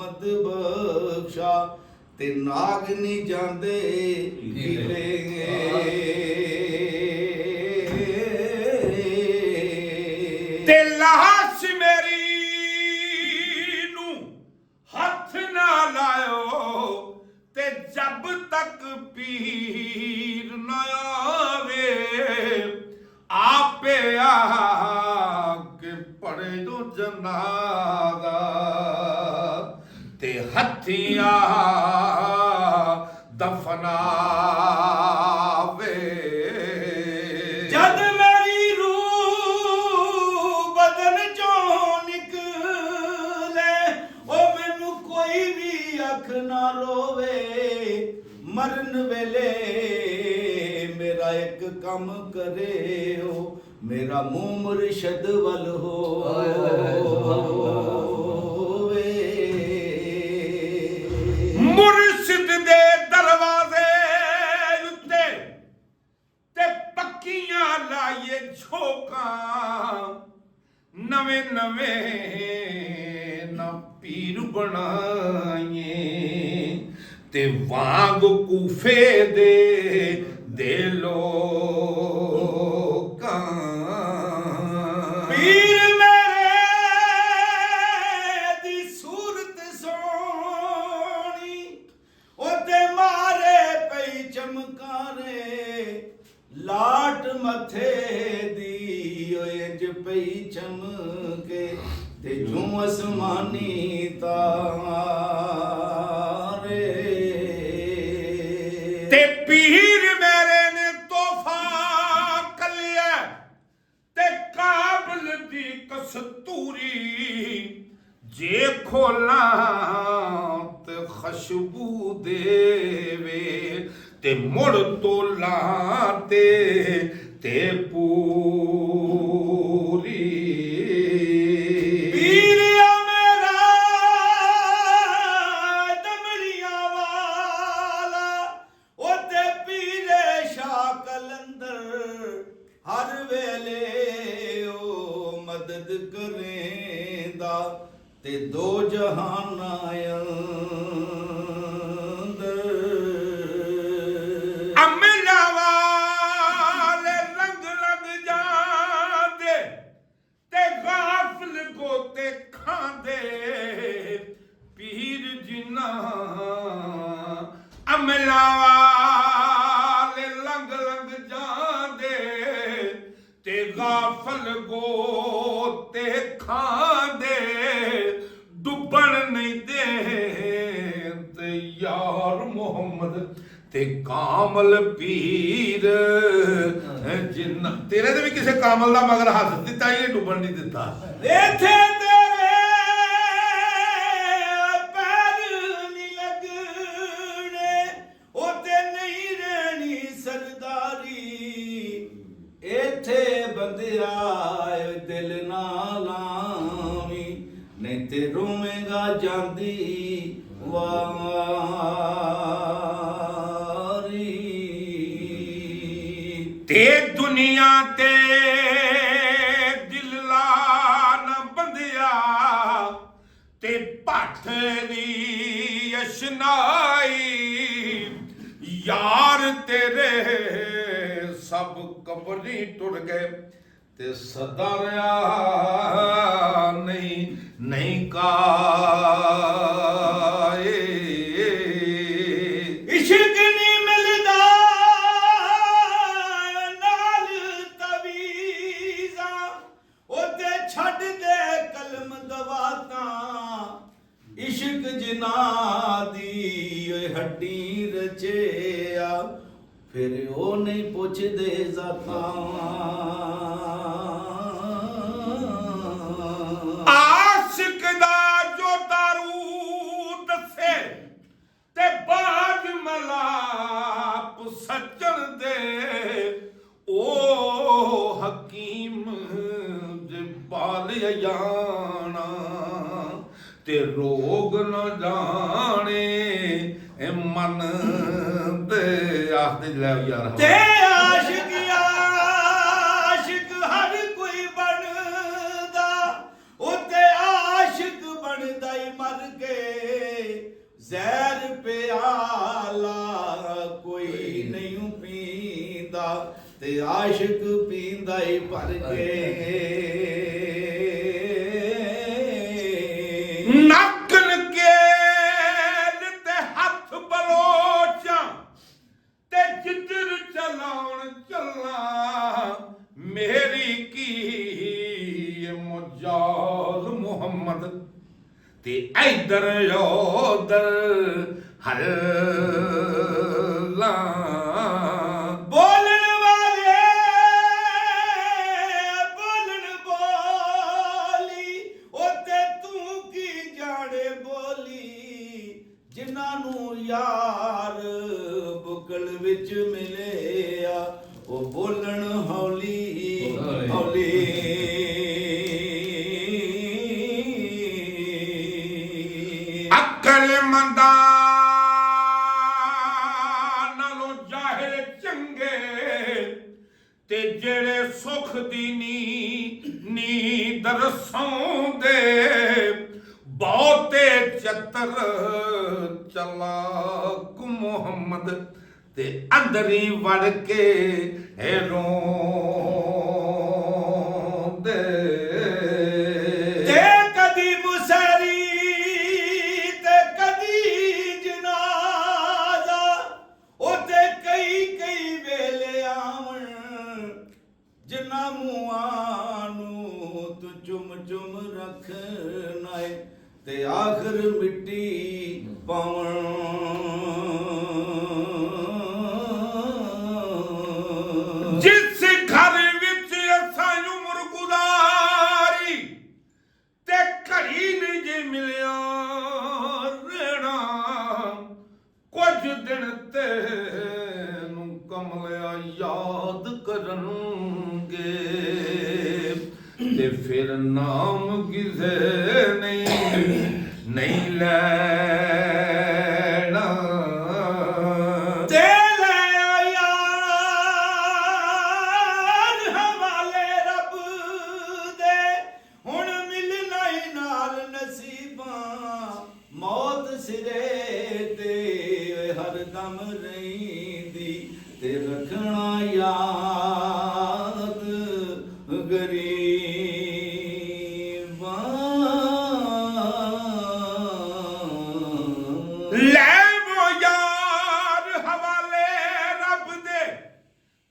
रहमत बख्शा ते नाग नहीं जाते ते लाश मेरी नू हथ ना लायो ते जब तक पीर न आवे आपे आके पड़े दो जनादा ते हथिया दफनावे जद मेरी रूह बदन चों निकले ओ मैनू कोई भी अख ना रोवे मरन वेले मेरा एक कम करे हो मेरा मुंह मुर्शद वल हो मुर्शिद दे दरवाजे उत्ते ते पक्कियां लाइए झोकां नवे नवे न पीर बनाइए ते वांग कूफे दे लोकां पीर मेरे दी सूरत सोनी ओते मारे पई चमकारे लाट मथे दी इंज पई चमके ते जूं आसमानी तारे ते पीर मेरे ने तोहफा कलिया ते काबल दी कस्तूरी जे खोला ते खुशबू देवे ते मुड़ तोला ते पूरी पीर मेरा दमड़िया वाला ओते पीरे शाह कलंदर हर वेले ओ मदद करेंदा ते दो जहान अंदर अमला वाले लंग लग जाते ते गाफल गोते खांदे पीर जिन्ना अमला वाले लंग लंग जाते ते गाफल गोते खांदे डुबण नहीं दे ते यार मोहम्मद ते कामल पीर जिन्ना तेरे ते भी किसे कामल दा मगर हथ दिता ये डुबण नहीं दिता इत्थे तेरे पैर नहीं लगने ओते नहीं रहनी सरदारी इत्थे बंदिया दिल ना लावी नहीं ते रोवेगा जांदी वारी ते दुनिया ते दिल ला न बंदिया ते भट्ठ दी अशनाई यार तेरे सब कबरी टुर गए ते सदा रहा नहीं काए इश्क नहीं मिलदा नाल तवीज़ा ओते छड्ड दे कलम दवातां इश्क जिना दी ओए हड्डी रचेया फिर ओ नहीं पुछदे ज़ातां आशिक दा जो दारू दसे ते बाज मलाप सज्जन दे ओ हकीम जे बाल जाना ते रोग न जाने ए मन ते आखदे ले यार ते आशिक हर कोई बनदा ओते आशिक बनदा ही मर के ਜ਼ਹਿਰ ਪਿਆਲਾ ਕੋਈ ਨਹੀਂ ਪੀਂਦਾ ਤੇ ਆਸ਼ਿਕ ਪੀਂਦਾ ਹੀ ਭਰ ਕੇ ਨਕਲ ਕੇ ਤੇ ਹੱਥ ਬਲੋਚਾਂ ਤੇ ਜਿੱਧਰ ਚਲਾਉਣ ਚੱਲਾਂ ਮੇਰੀ ਕੀ ਮੁਜਾਜ਼ ਮੁਹੰਮਦ ਤੇ ਇਧਰ ਉਧਰ ਹਰ ਲਾ ਬੋਲਣ ਵਾਲੇ ਬੋਲਣ ਬੋਲੀ ਉੱਤੇ ਤੂੰ ਕੀ ਜਾਣੇ ਬੋਲੀ ਜਿਨ੍ਹਾਂ ਨੂੰ ਯਾਰ ਬੁਕਲ ਵਿੱਚ ਮਿਲਿਆ ਉਹ ਬੋਲਣ ਹੌਲੀ ਹੌਲੀ ਅਕਲਮੰਦਾਂ ਨਾਲੋਂ ਜਾਹਿਲ ਚੰਗੇ ਤੇ ਜਿਹੜੇ ਸੁਖ ਦੀ ਨੀਂਦਰ ਸੌਂਦੇ ਬਹੁਤੇ ਚਤਰ ਚਲਾਕ ਮੁਹੰਮਦ ਤੇ ਅੰਦਰ ਹੀ ਵੜ ਕੇ ਰੋਂਦੇ ਤੇ ਕਦੀ ਮੁਸਰੀ ਤੇ ਕਦੀ ਜਨਾਜ਼ਾ ਉਹਤੇ ਕਈ ਵੇਲੇ ਆਵਣ ਜਿਨ੍ਹਾਂ ਮੂੰਹਾਂ ਨੂੰ ਤੂੰ ਚੁੰਮ ਰੱਖਣਾ ਏ ਤੇ ਆਖਰ ਮਿੱਟੀ ਪਾਵਣ ਜਿਸ ਘਰ ਵਿੱਚ ਅਸਾਂ ਉਮਰ ਗੁਜ਼ਾਰੀ ਤੇ ਘੜੀ ਨਹੀਂ ਜੇ ਮਿਲਿਆ ਰਹਿਣਾ ਕੁਝ ਦਿਨ ਤੈਨੂੰ ਕਮਲਿਆ ਯਾਦ ਕਰਨਗੇ ਤੇ ਫਿਰ ਨਾਮ ਕਿਸੇ ਨਹੀਂ ਲੈਣਾ ਤੇ ਲੈ ਯਾਰ ਹਵਾਲੇ ਰੱਬ ਦੇ ਹੁਣ ਮਿਲਣਾ ਹੀ ਨਾਲ ਨਸੀਬਾਂ ਮੌਤ ਸਿਰੇ ਤੇ ਹਰਦਮ ਰਹਿੰਦੀ ਤੇ ਰੱਖਣਾ ਯਾਦ ਗਰੀਬਾਂ ਲੈ ਵੋ ਯਾਰ ਹਵਾਲੇ ਰੱਬ ਦੇ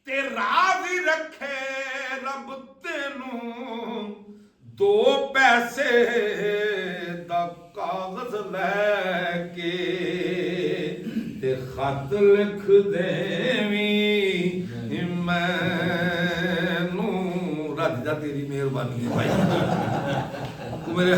ਤੇ ਰਾਜ਼ੀ ਰੱਖੇ ਰੱਬ ਤੈਨੂੰ 2 ਪੈਸੇ ਦਾ ਕਾਗਜ਼ ਲੈ ਕੇ ਤੇ ਖਤ ਲਿਖ ਦੇਵੀਂ ਮੈਨੂੰ ਰੱਜ ਦਾ ਤੇਰੀ ਮਿਹਰਬਾਨੀ ਹੈ ਭਾਈ ਤੂੰ ਮੇਰੇ